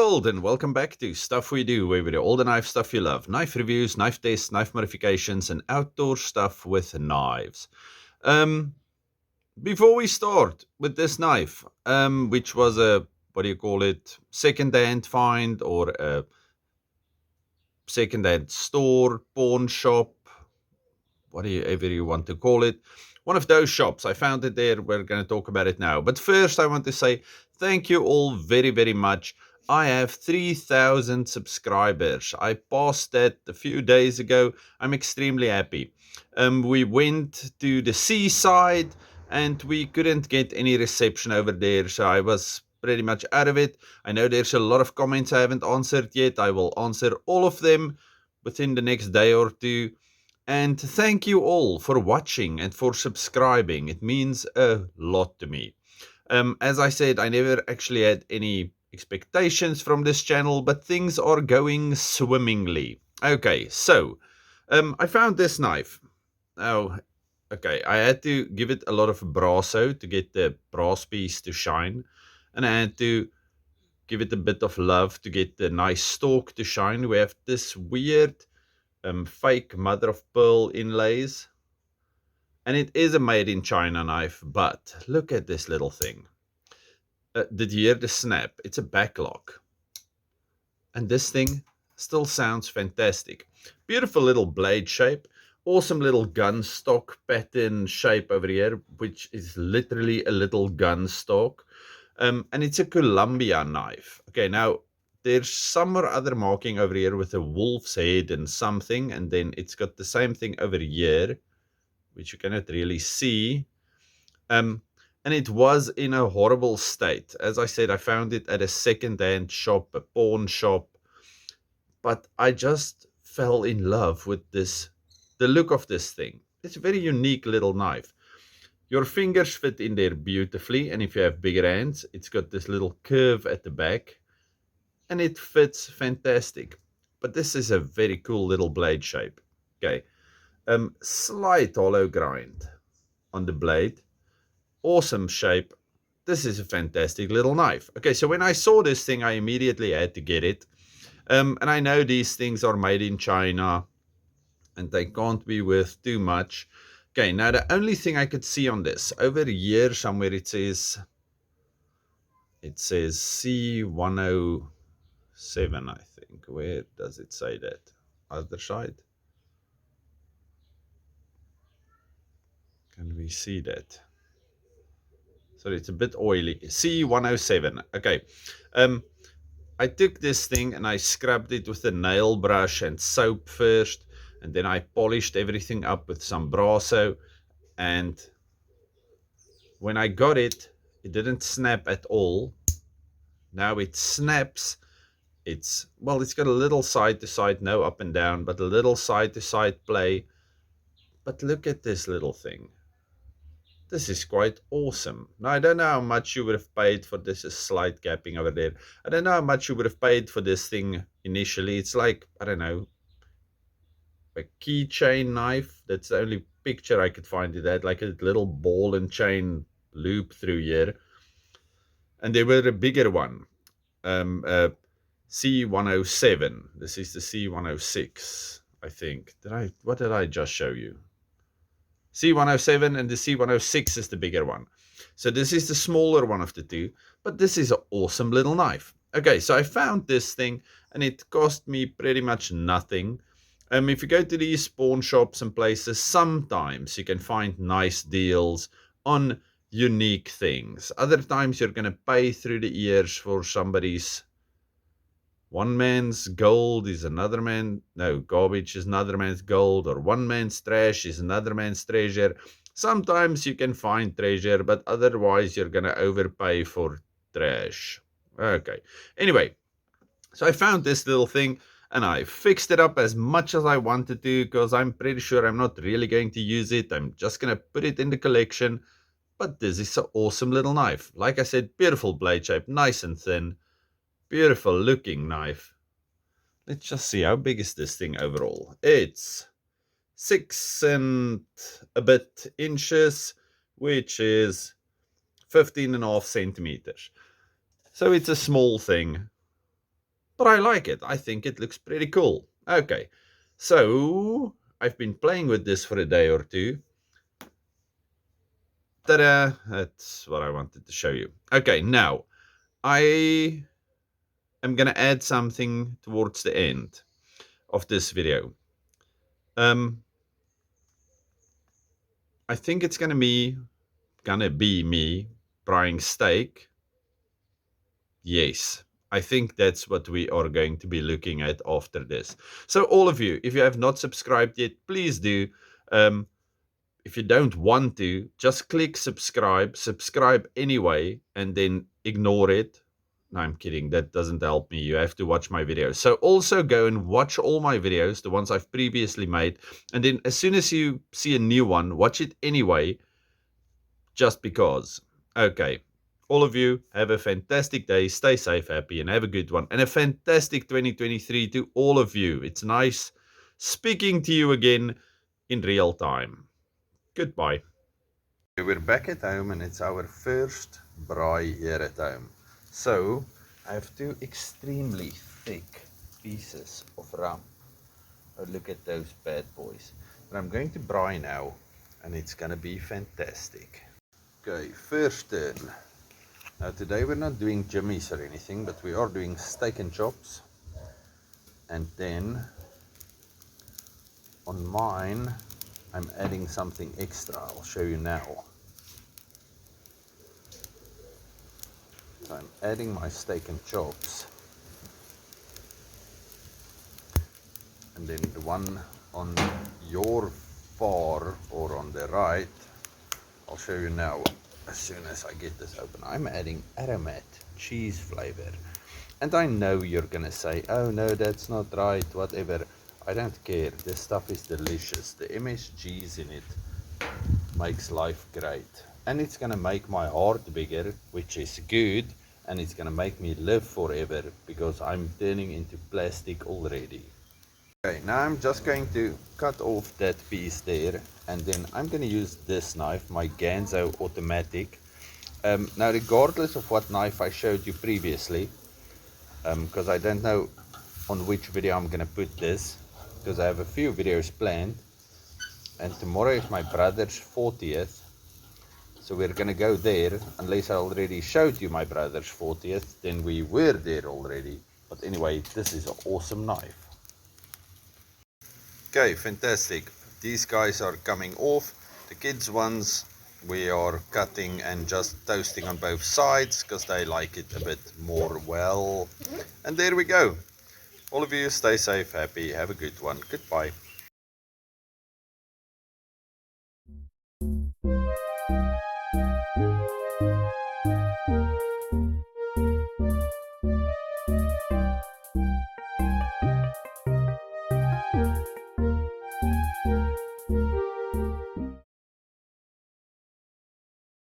world, and welcome back to Stuff We Do, where we do all the knife stuff you love. Knife reviews, knife tests, knife modifications, and outdoor stuff with knives. Before we start with this knife, which was a, what do you call it, second-hand find or a second-hand store, pawn shop, whatever you want to call it. One of those shops. I found it there. We're going to talk about it now. But first, I want to say thank you all very, very much. I have 3,000 subscribers. I passed that a few days ago. I'm extremely happy. We went to the seaside and we couldn't get any reception over there. So I was pretty much out of it. I know there's a lot of comments I haven't answered yet. I will answer all of them within the next day or two. And thank you all for watching and for subscribing. It means a lot to me. As I said, I never actually had any expectations from this channel, but things are going swimmingly. Okay, so I found this knife. Now, okay, I had to give it a lot of brasso to get the brass piece to shine, and I had to give it a bit of love to get the nice stalk to shine. We have this weird fake mother of pearl inlays, and it is a made in China knife, but look at this little thing. Did you hear the snap? It's a backlock, and this thing still sounds fantastic. Beautiful little blade shape, awesome little gun stock pattern shape over here, which is literally a little gun stock, and it's a Columbia knife. Okay, now there's some or other marking over here with a wolf's head and something, and then it's got the same thing over here, which you cannot really see. And it was in a horrible state. As I said, I found it at a second-hand shop, a pawn shop, but I just fell in love with this, the look of this thing. It's a very unique little knife. Your fingers fit in there beautifully, and if you have bigger hands, it's got this little curve at the back, and it fits fantastic. But this is a very cool little blade shape. Okay, slight hollow grind on the blade, awesome shape. This is a fantastic little knife. Okay, so when I saw this thing, I immediately had to get it. And I know these things are made in China and they can't be worth too much. Okay, now the only thing I could see on this, over here somewhere it says C10 7, I think. Where does it say that? Other side. Can we see that? Sorry, it's a bit oily. C107. Okay. I took this thing and I scrubbed it with a nail brush and soap first, and then I polished everything up with some brasso, and when I got it, it didn't snap at all. Now it snaps. It's got a little side to side, no up and down, but a little side to side play. But look at this little thing. This is quite awesome. Now, I don't know how much you would have paid for this. A slight gapping over there. I don't know how much you would have paid for this thing initially. It's like, I don't know, a keychain knife. That's the only picture I could find it at, like a little ball and chain loop through here. And there were a bigger one. C107. This is the C106, I think. What did I just show you? C107, and the C106 is the bigger one. So this is the smaller one of the two, but this is an awesome little knife. Okay, so I found this thing and it cost me pretty much nothing. If you go to these pawn shops and places, sometimes you can find nice deals on unique things. Other times you're going to pay through the ears for somebody's. One man's gold is another man. No, garbage is another man's gold, or one man's trash is another man's treasure. Sometimes you can find treasure, but otherwise you're going to overpay for trash. Okay. Anyway, so I found this little thing and I fixed it up as much as I wanted to, because I'm pretty sure I'm not really going to use it. I'm just going to put it in the collection. But this is an awesome little knife. Like I said, beautiful blade shape, nice and thin. Beautiful looking knife. Let's just see, how big is this thing overall? It's 6 and a bit inches, which is 15.5 centimeters. So it's a small thing. but I like it. I think it looks pretty cool. Okay, so I've been playing with this for a day or two. Ta-da! That's what I wanted to show you. Okay, now I am gonna add something towards the end of this video. I think it's gonna be me frying steak. Yes, I think that's what we are going to be looking at after this. So all of you, if you have not subscribed yet, please do. If you don't want to, just click subscribe anyway, and then ignore it. No, I'm kidding. That doesn't help me. You have to watch my videos. So also go and watch all my videos, the ones I've previously made. And then as soon as you see a new one, watch it anyway, just because. Okay. All of you, have a fantastic day. Stay safe, happy, and have a good one. And a fantastic 2023 to all of you. It's nice speaking to you again in real time. Goodbye. We're back at home and it's our first braai here at home. So I have two extremely thick pieces of ram. Oh, look at those bad boys. But I'm going to braai now and it's going to be fantastic. Okay, first turn. Now today we're not doing jimmies or anything, but we are doing steak and chops. And then on mine I'm adding something extra. I'll show you now. So I'm adding my steak and chops. And then the one on your far or on the right, I'll show you now as soon as I get this open. I'm adding aromat cheese flavor. And I know you're gonna say, oh no, that's not right, whatever. I don't care, this stuff is delicious. The MSGs in it makes life great. And it's gonna make my heart bigger, which is good. And it's gonna make me live forever because I'm turning into plastic already. Okay, now I'm just going to cut off that piece there, and then I'm going to use this knife, my Ganzo automatic. Now regardless of what knife I showed you previously, because I don't know on which video I'm going to put this, because I have a few videos planned, and tomorrow is my brother's 40th, so we're going to go there. Unless I already showed you my brother's 40th, then we were there already. But anyway, this is an awesome knife. Okay, fantastic. These guys are coming off. The kids ones we are cutting and just toasting on both sides because they like it a bit more well. And there we go. All of you stay safe, happy, have a good one. Goodbye.